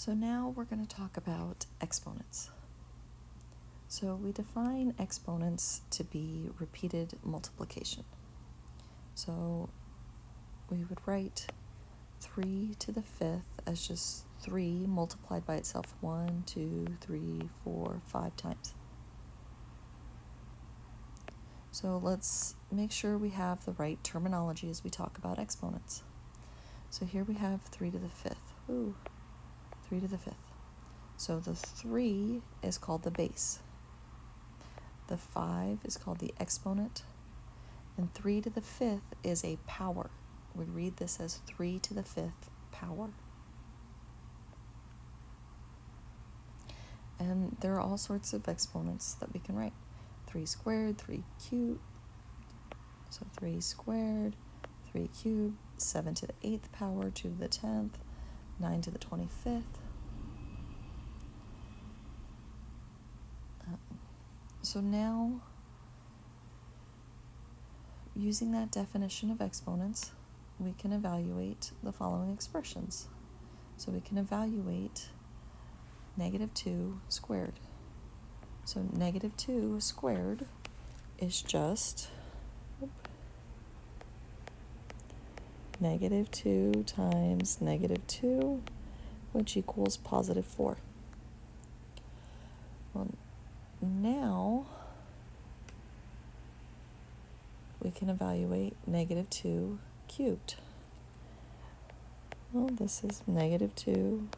So now we're going to talk about exponents. So we define exponents to be repeated multiplication. So we would write 3 to the 5th as just 3 multiplied by itself 1, 2, 3, 4, 5 times. So let's make sure we have the right terminology as we talk about exponents. So here we have 3 to the 5th. 3 to the 5th. So the 3 is called the base. The 5 is called the exponent. And 3 to the 5th is a power. We read this as 3 to the 5th power. And there are all sorts of exponents that we can write. 3 squared, 3 cubed. So 3 squared, 3 cubed, 7 to the 8th power, 2 to the 10th, 9 to the 25th. So now, using that definition of exponents, we can evaluate the following expressions. So we can evaluate -2 squared. So -2 squared is just -2 times -2, which equals +4. Well, now we can evaluate -2 cubed. Well, this is -2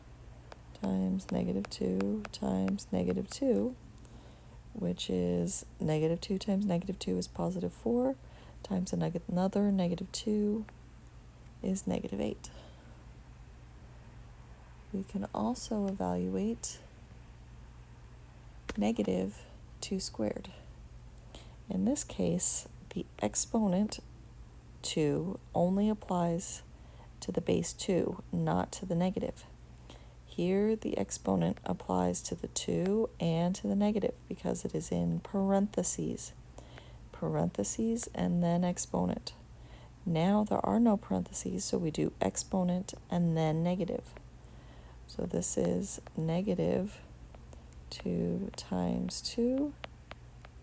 times -2 times -2, which is -2 times -2 is +4, times another -2 is -8. We can also evaluate -2 squared. In this case, the exponent 2 only applies to the base 2, not to the negative. Here, the exponent applies to the 2 and to the negative because it is in parentheses. Parentheses and then exponent. Now there are no parentheses, so we do exponent and then negative. So this is -2 times 2,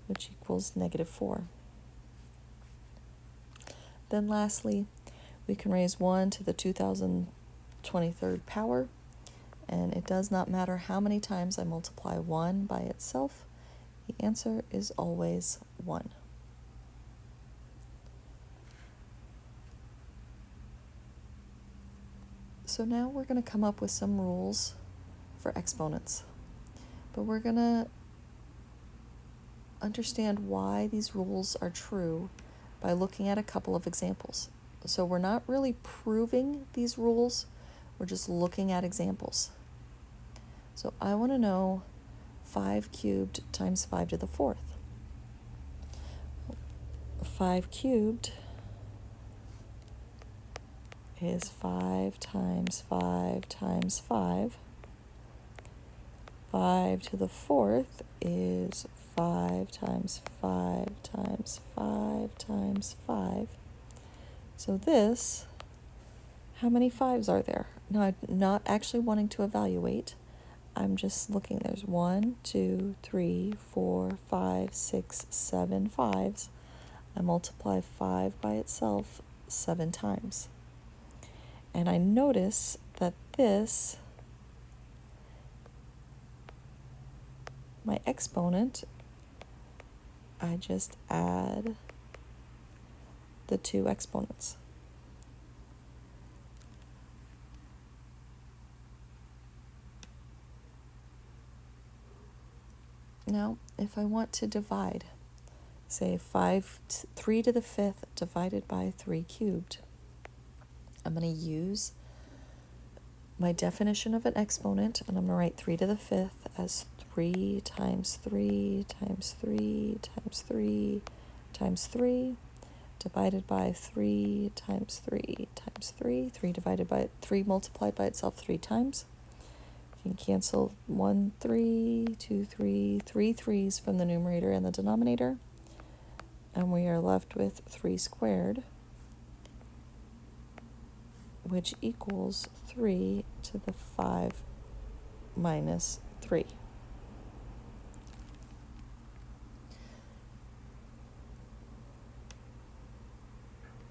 which equals -4. Then lastly, we can raise 1 to the 2023rd power, and it does not matter how many times I multiply 1 by itself, the answer is always 1. So now we're going to come up with some rules for exponents, but we're going to understand why these rules are true by looking at a couple of examples. So we're not really proving these rules, we're just looking at examples. So I want to know 5 cubed times 5 to the 4th. 5 cubed is 5 times 5 times 5. 5 to the 4th is 5 times 5 times 5 times 5. So this, how many 5s are there? Now, I'm not actually wanting to evaluate. I'm just looking. There's 1, 2, 3, 4, 5, 6, 7 5s. I multiply 5 by itself 7 times. And I notice that this, my exponent, I just add the 2 exponents. Now, if I want to divide, say 3 to the 5th divided by 3 cubed, I'm going to use my definition of an exponent, and I'm going to write 3 to the 5th as 3 times 3 times 3 times 3 times 3 divided by 3 times 3 times 3. 3 divided by 3 multiplied by itself 3 times. You can cancel 1, 3, 2, 3, 3 3s from the numerator and the denominator. And we are left with 3 squared, which equals 3 to the 5 minus 3.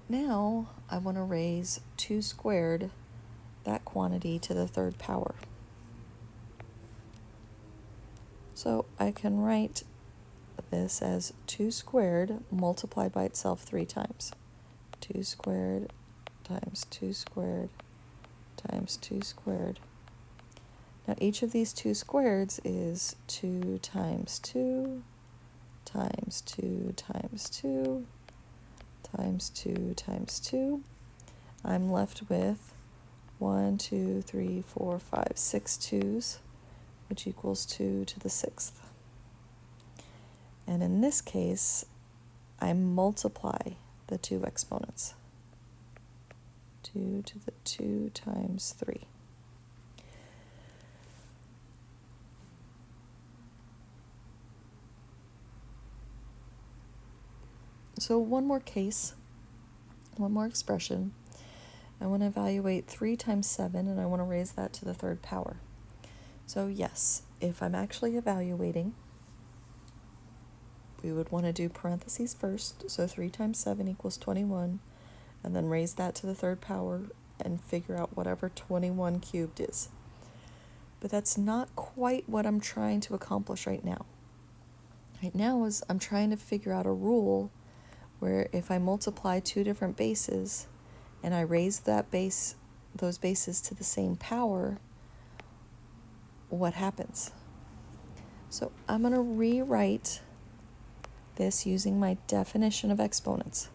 Now I want to raise 2 squared, that quantity, to the third power. So I can write this as 2 squared multiplied by itself 3 times. 2 squared times 2 squared times 2 squared. Now each of these 2 squareds is 2 times 2 times 2 times 2 times 2 times 2. I'm left with 1, 2, 3, 4, 5, 6 2's, which equals 2 to the 6th. And in this case, I multiply the 2 exponents. 2 to the 2 times 3. So one more case, one more expression. I want to evaluate 3 times 7, and I want to raise that to the third power. So yes, if I'm actually evaluating, we would want to do parentheses first. So 3 times 7 equals 21, and then raise that to the third power and figure out whatever 21 cubed is. But that's not quite what I'm trying to accomplish right now. Right now is I'm trying to figure out a rule where if I multiply 2 different bases and I raise those bases to the same power, what happens? So I'm going to rewrite this using my definition of exponents.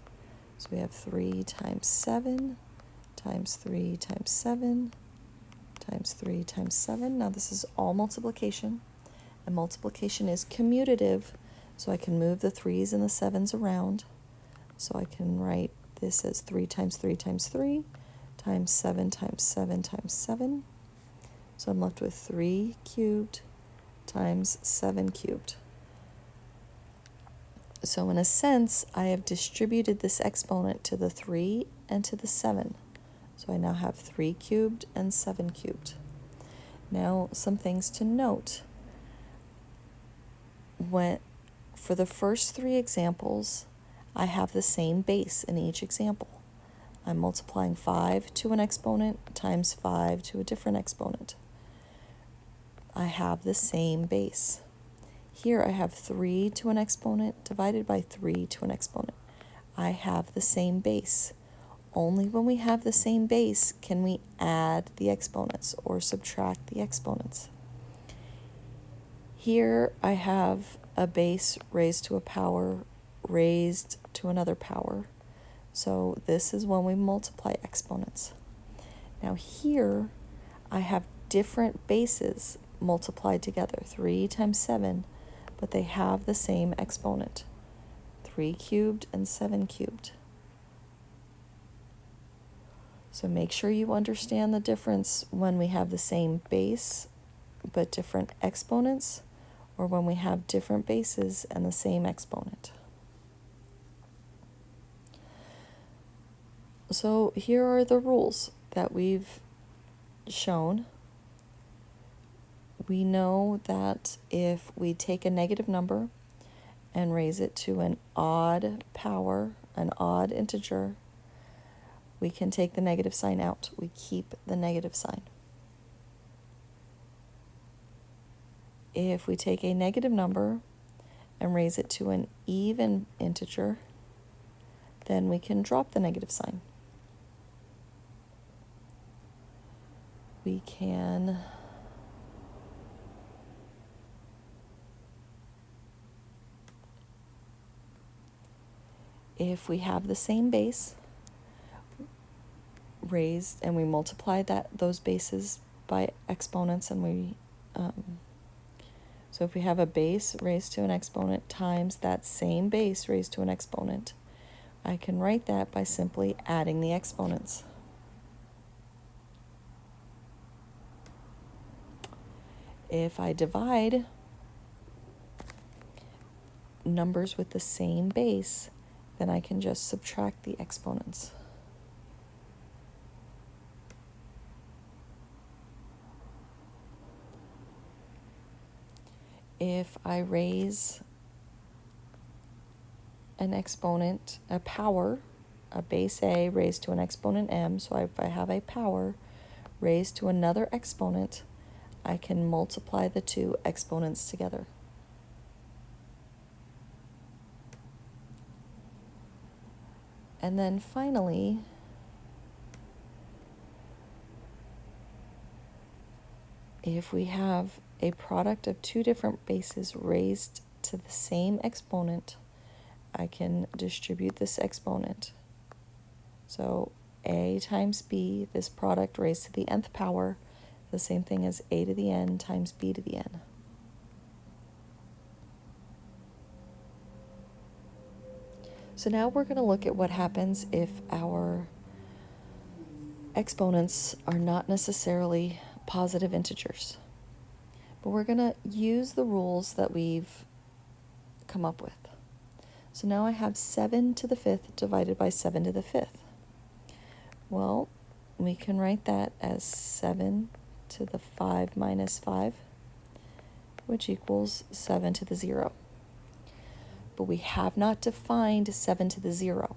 So we have 3 times 7 times 3 times 7 times 3 times 7. Now this is all multiplication, and multiplication is commutative, so I can move the 3's and the 7's around. So I can write this as 3 times 3 times 3 times 7 times 7 times 7. So I'm left with 3 cubed times 7 cubed. So in a sense, I have distributed this exponent to the 3 and to the 7. So I now have 3 cubed and 7 cubed. Now, some things to note. For the first 3 examples, I have the same base in each example. I'm multiplying 5 to an exponent times 5 to a different exponent. I have the same base. Here I have 3 to an exponent divided by 3 to an exponent. I have the same base. Only when we have the same base can we add the exponents or subtract the exponents. Here I have a base raised to a power raised to another power. So this is when we multiply exponents. Now here I have different bases multiplied together, 3 times 7, but they have the same exponent, 3 cubed and 7 cubed. So make sure you understand the difference when we have the same base but different exponents, or when we have different bases and the same exponent. So here are the rules that we've shown. We know that if we take a negative number and raise it to an odd power, an odd integer, we can take the negative sign out. We keep the negative sign. If we take a negative number and raise it to an even integer, then we can drop the negative sign. We can if we have the same base raised and we multiply those bases by exponents, and so if we have a base raised to an exponent times that same base raised to an exponent, I can write that by simply adding the exponents. If I divide numbers with the same base, then I can just subtract the exponents. if I raise an exponent, a power, a base A raised to an exponent m, so if I have a power raised to another exponent, I can multiply the two exponents together. And then finally, if we have a product of two different bases raised to the same exponent, I can distribute this exponent. So a times b, this product raised to the nth power, the same thing as a to the n times b to the n. So now we're going to look at what happens if our exponents are not necessarily positive integers. But we're going to use the rules that we've come up with. So now I have 7 to the 5th divided by 7 to the 5th. Well, we can write that as 7 to the 5 minus 5, which equals 7 to the 0. But we have not defined 7 to the 0.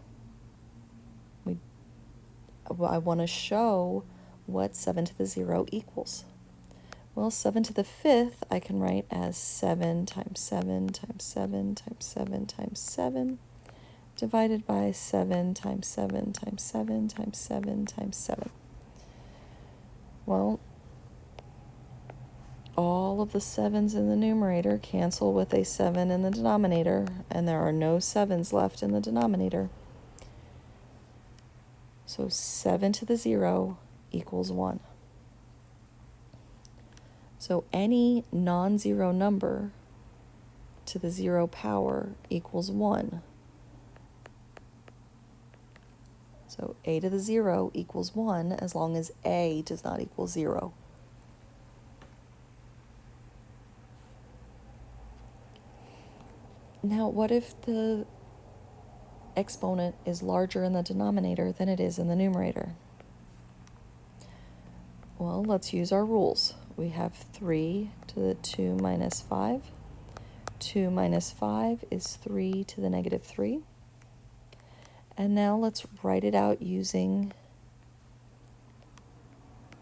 I want to show what 7 to the 0 equals. Well, 7 to the 5th I can write as 7 times 7 times 7 times 7 times 7 divided by 7 times 7 times 7 times 7 times 7. Well, all of the 7's in the numerator cancel with a 7 in the denominator, and there are no 7's left in the denominator. So 7 to the 0 equals 1. So any non-zero number to the 0 power equals 1. So a to the 0 equals 1 as long as a does not equal 0. Now, what if the exponent is larger in the denominator than it is in the numerator? Well, let's use our rules. We have 3 to the 2 minus 5. 2 minus 5 is 3 to the negative 3. And now let's write it out using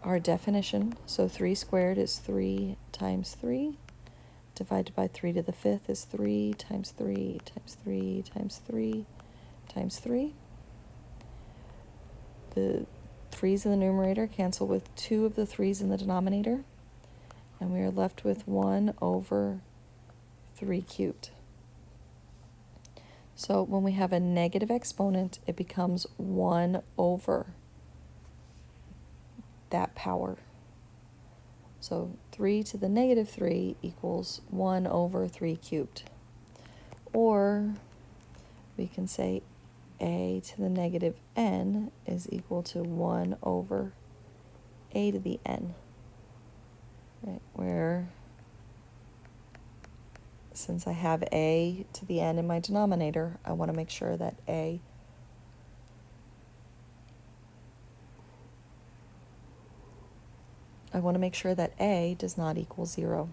our definition. So 3 squared is 3 times 3. Divided by 3 to the 5th is 3 times 3 times 3 times 3 times 3. The 3's in the numerator cancel with 2 of the 3's in the denominator, and we are left with 1 over 3 cubed. So when we have a negative exponent, it becomes 1 over that power. So 3 to the negative 3 equals 1 over 3 cubed. Or we can say a to the negative n is equal to 1 over a to the n. Right, where since I have a to the n in my denominator, I want to make sure that a does not equal 0.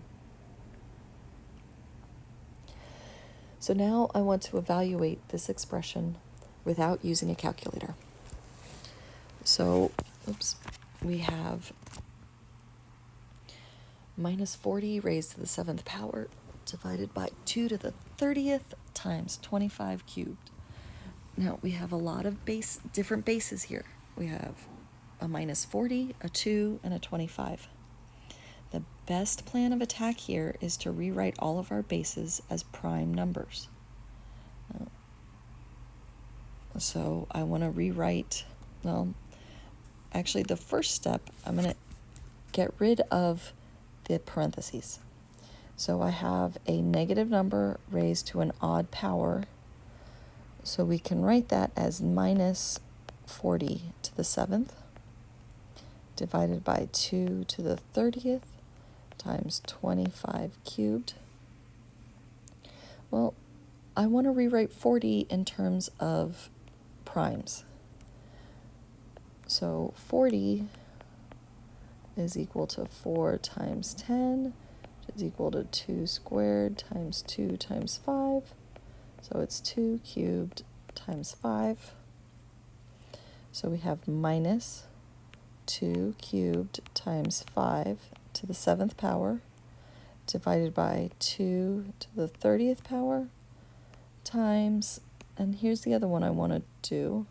So now I want to evaluate this expression without using a calculator. So, we have minus 40 raised to the 7th power divided by 2 to the 30th times 25 cubed. Now, we have a lot of different bases here. We have a minus 40, a 2, and a 25. The best plan of attack here is to rewrite all of our bases as prime numbers. So I want to rewrite, actually the first step, I'm going to get rid of the parentheses. So I have a negative number raised to an odd power, so we can write that as minus 40 to the 7th divided by 2 to the 30th times 25 cubed. Well, I want to rewrite 40 in terms of primes. So 40 is equal to 4 times 10 is equal to 2 squared times 2 times 5. So it's 2 cubed times 5. So we have minus 2 cubed times 5 to the 7th power divided by 2 to the 30th power times, and here's the other one I want to do.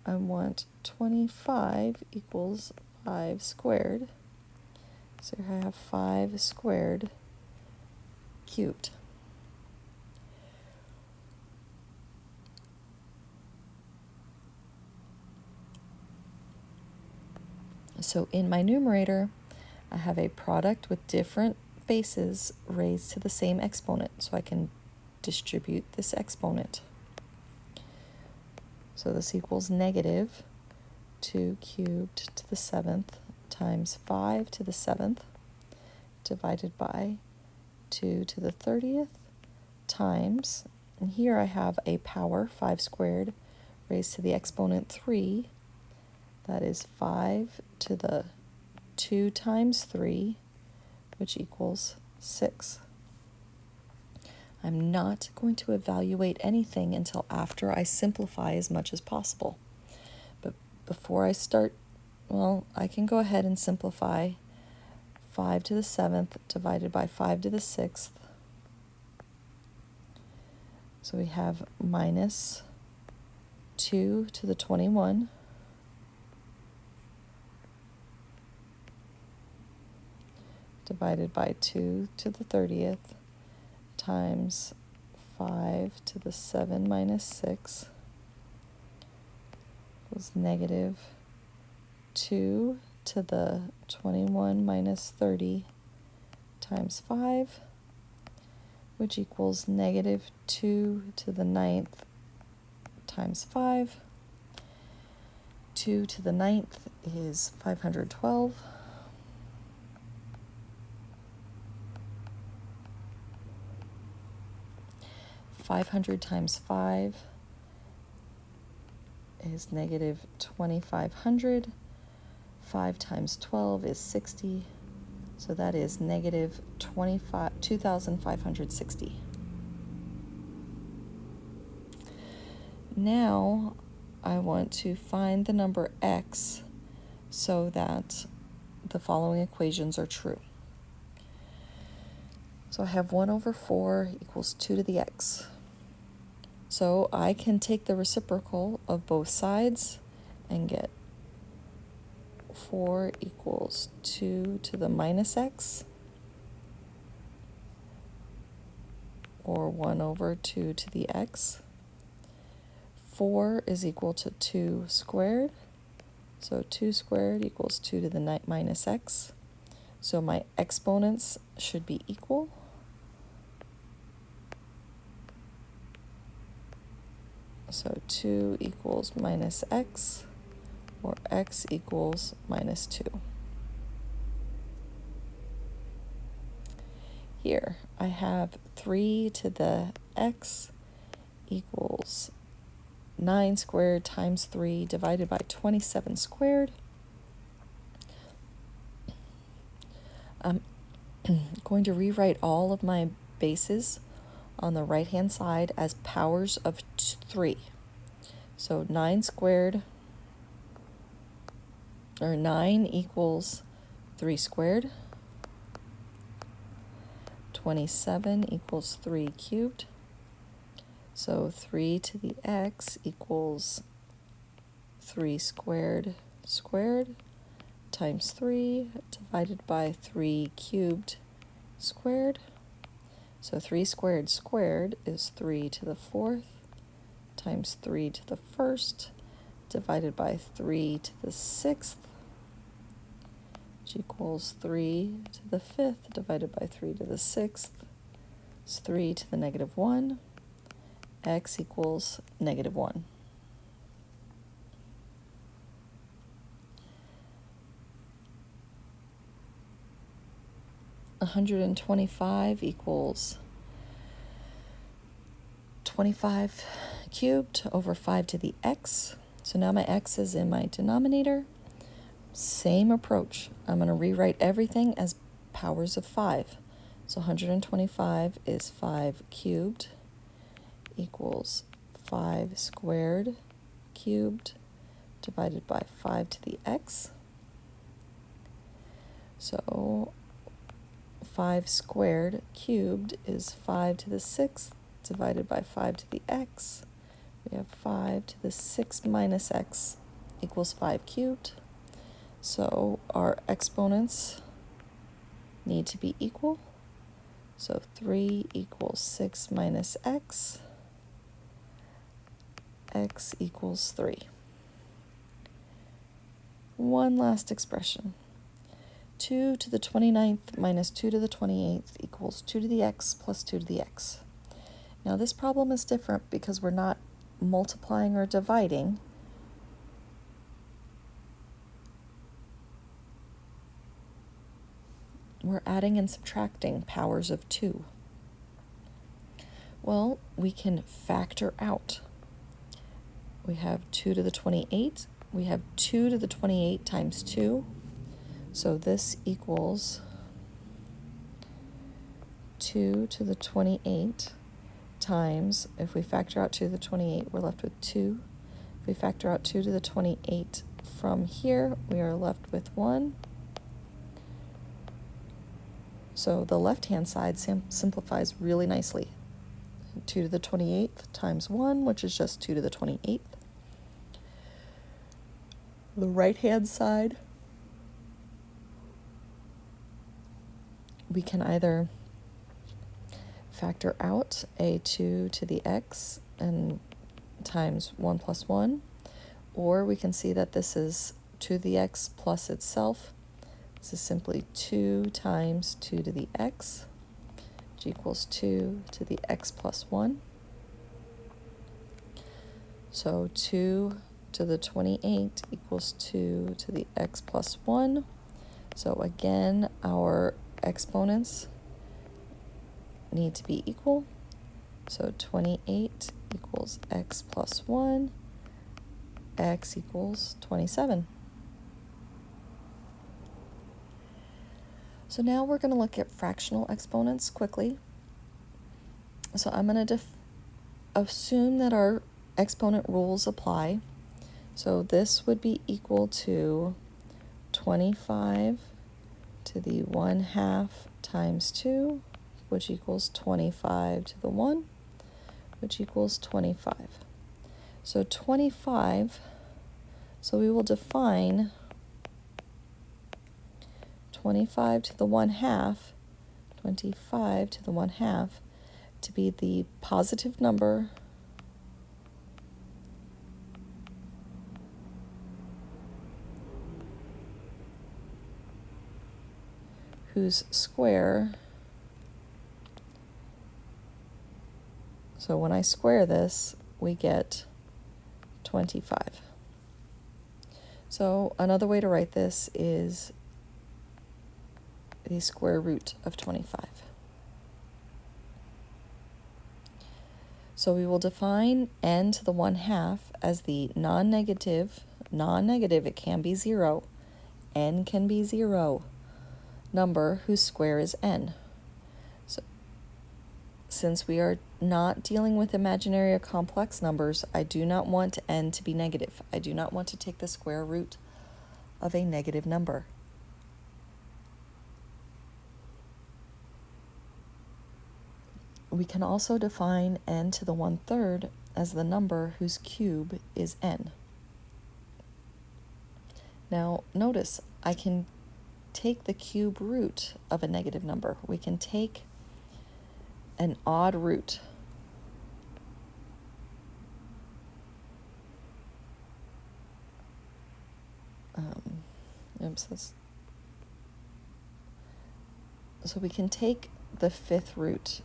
I want 25 equals 5 squared. So here I have 5 squared cubed. So in my numerator, I have a product with different bases raised to the same exponent, so I can distribute this exponent. So this equals negative 2 cubed to the 7th times 5 to the 7th divided by 2 to the 30th times, and here I have a power, 5 squared, raised to the exponent 3. That is 5 to the 2 times 3, which equals 6. I'm not going to evaluate anything until after I simplify as much as possible. But before I start, well, I can go ahead and simplify 5 to the 7th divided by 5 to the 6th. So we have minus 2 to the 21 divided by 2 to the 30th times 5 to the 7 minus 6 equals negative 2 to the 21 minus 30 times 5, which equals negative 2 to the 9th times 5. 2 to the 9th is 512. 500 times 5 is negative 2,500. 5 times 12 is 60. So that is negative 2,560. Now I want to find the number x so that the following equations are true. So I have 1 over 4 equals 2 to the x. So I can take the reciprocal of both sides and get 4 equals 2 to the minus x, or 1 over 2 to the x. 4 is equal to 2 squared, so 2 squared equals 2 to the minus x. So my exponents should be equal. So 2 equals minus x, or x equals minus 2. Here I have 3 to the x equals 9 squared times 3 divided by 27 squared. I'm going to rewrite all of my bases on the right hand side as powers of 3. So 9 squared, or 9 equals 3 squared. 27 equals 3 cubed. So 3 to the x equals 3 squared squared times 3 divided by 3 cubed squared. So 3 squared squared is 3 to the 4th times 3 to the 1st divided by 3 to the 6th, which equals 3 to the 5th divided by 3 to the 6th. It's 3 to the negative 1. X equals negative 1. $125 equals 25 cubed over 5 to the x. So now my x is in my denominator. Same approach. I'm going to rewrite everything as powers of 5. So 125 is 5 cubed equals 5 squared cubed divided by 5 to the x. So 5 squared cubed is 5 to the 6th divided by 5 to the x. We have 5 to the 6th minus x equals 5 cubed. So our exponents need to be equal. So 3 equals 6 minus x. X equals 3. One last expression. 2 to the 29th minus 2 to the 28th equals 2 to the x plus 2 to the x. Now this problem is different because we're not multiplying or dividing. We're adding and subtracting powers of 2. Well, we can factor out. We have 2 to the 28. We have 2 to the 28 times 2. So this equals 2 to the 28 times, if we factor out 2 to the 28, we're left with 2. If we factor out 2 to the 28 from here, we are left with 1. So the left-hand side simplifies really nicely. 2 to the 28th times 1, which is just 2 to the 28th. The right-hand side, we can either factor out a 2 to the x and times 1 plus 1, or we can see that this is 2 to the x plus itself. This is simply 2 times 2 to the x, which equals 2 to the x plus 1. So 2 to the 28 equals 2 to the x plus 1. So again, our exponents need to be equal. So 28 equals x plus 1. X equals 27. So now we're going to look at fractional exponents quickly. So I'm going to assume that our exponent rules apply. So this would be equal to 25 to the 1/2 times 2, which equals 25 to the 1, which equals 25. So 25, so we will define 25 to the 1/2, 25 to the 1/2 to be the positive number whose square, so when I square this, we get 25. So another way to write this is the square root of 25. So we will define n to the 1/2 as the non-negative, it can be 0, n can be 0, number whose square is n. So since we are not dealing with imaginary or complex numbers, I do not want n to be negative. I do not want to take the square root of a negative number. We can also define n to the 1/3 as the number whose cube is n. Now notice I can take the cube root of a negative number. We can take an odd root. So we can take the 5th root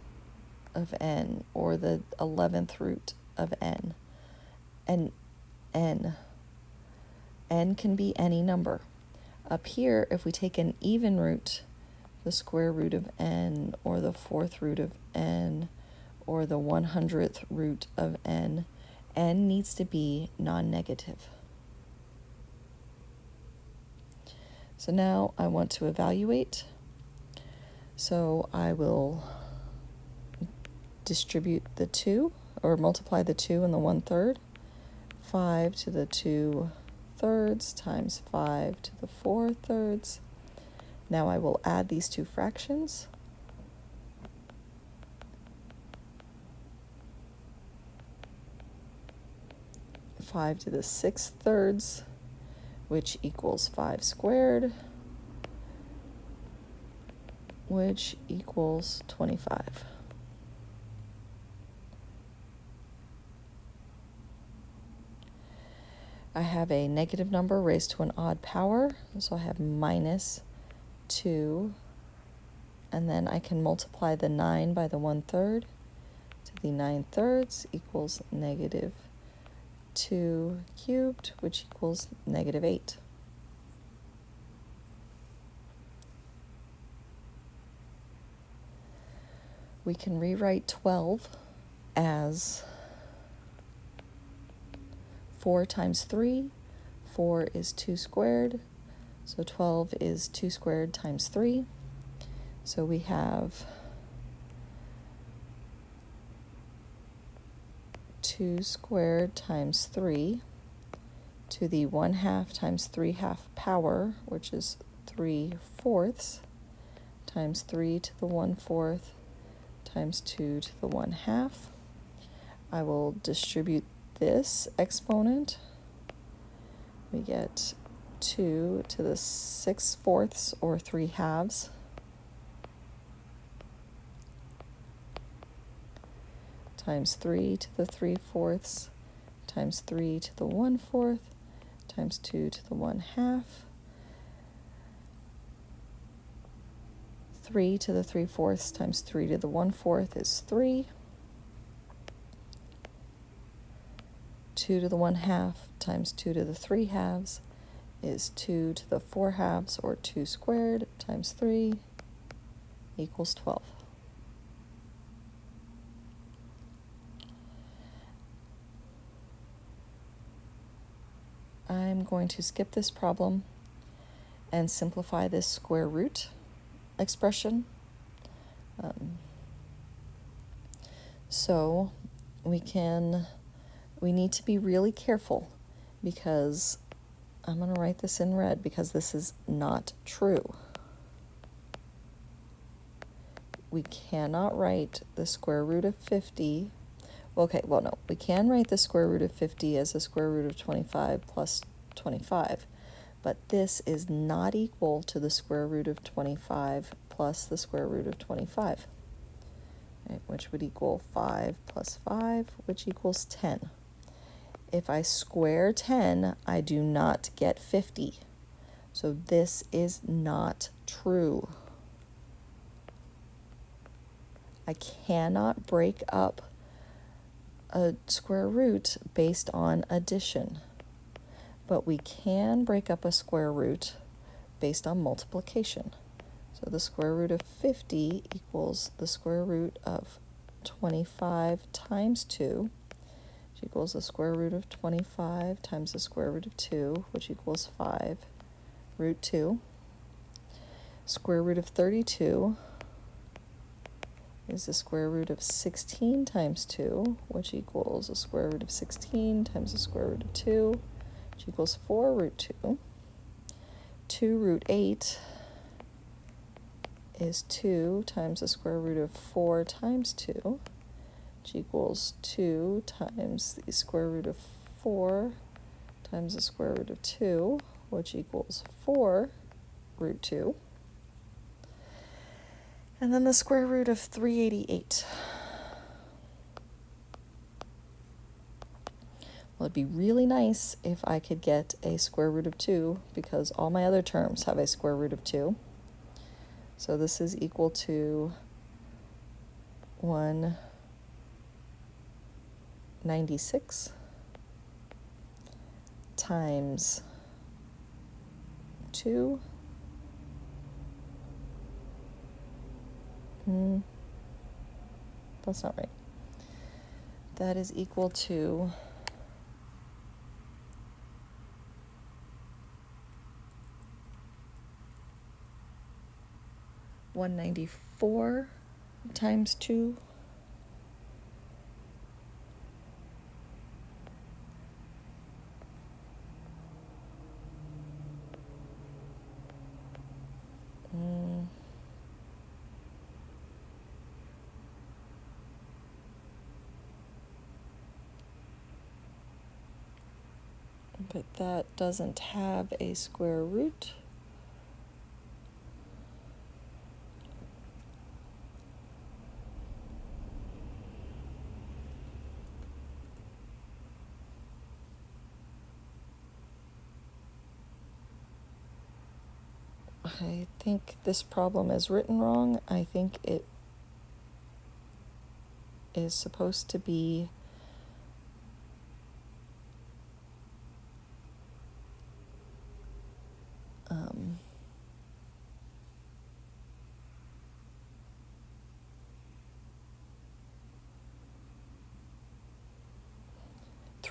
of n or the 11th root of n, and n can be any number. Up here, if we take an even root, the square root of n or the 4th root of n or the 100th root of n needs to be non-negative. So now I want to evaluate. So I will distribute the 2, or multiply the 2 and the 1/3. 5 to the 2/3 times 5 to the 4/3. Now I will add these two fractions. Five to the 6/3, which equals 5 squared, which equals 25. I have a negative number raised to an odd power, so I have minus 2, and then I can multiply the 9 by the 1/3 to the 9/3 equals negative 2 cubed, which equals negative 8. We can rewrite 12 as 4 times 3. 4 is 2 squared, so 12 is 2 squared times 3. So we have 2 squared times 3 to the 1/2 times 3/2 power, which is 3/4, times 3 to the 1/4 times 2 to the 1/2. I will distribute this exponent. We get 2 to the 6/4, or 3/2, times 3 to the 3/4 times 3 to the 1/4 times 2 to the 1/2. 3 to the 3/4 times 3 to the 1/4 is 3. 2 to the 1/2 times 2 to the 3/2 is 2 to the 4/2, or 2 squared times 3 equals 12. I'm going to skip this problem and simplify this square root expression. So we need to be really careful, because I'm going to write this in red because this is not true. We cannot write the square root of 50. We can write the square root of 50 as the square root of 25 plus 25, but this is not equal to the square root of 25 plus the square root of 25, right, which would equal 5 plus 5, which equals 10. If I square 10, I do not get 50. So this is not true. I cannot break up a square root based on addition, but we can break up a square root based on multiplication. So the square root of 50 equals the square root of 25 times 2, which equals the square root of 25 times the square root of 2, which equals 5 root 2. Square root of 32 is the square root of 16 times 2, which equals the square root of 16 times the square root of 2, which equals 4 root 2. 2 root 8 is 2 times the square root of 4 times 2, which equals 2 times the square root of 4 times the square root of 2, which equals 4 root 2. And then the square root of 388. Well, it'd be really nice if I could get a square root of 2, because all my other terms have a square root of 2. So this is equal to 196 times 2. That's not right. That is equal to 194 times 2. But that doesn't have a square root. I think this problem is written wrong. I think it is supposed to be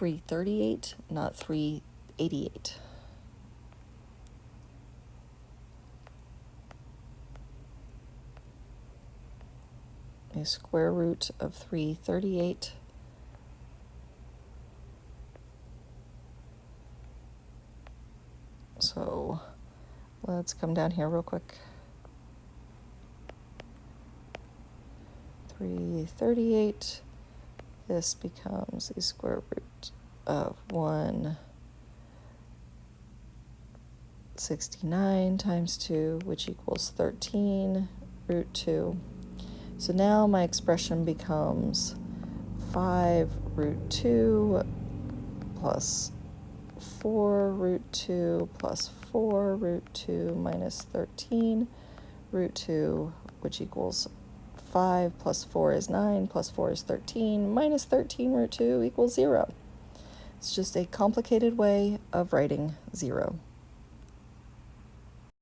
338, not 388. A square root of 338 so let's come down here real quick. 338, this becomes a square root of 169 times 2, which equals 13 root 2. So now my expression becomes 5 root 2 plus 4 root 2 plus 4 root 2 minus 13 root 2, which equals 5 plus 4 is 9 plus 4 is 13 minus 13 root 2 equals 0. It's just a complicated way of writing 0.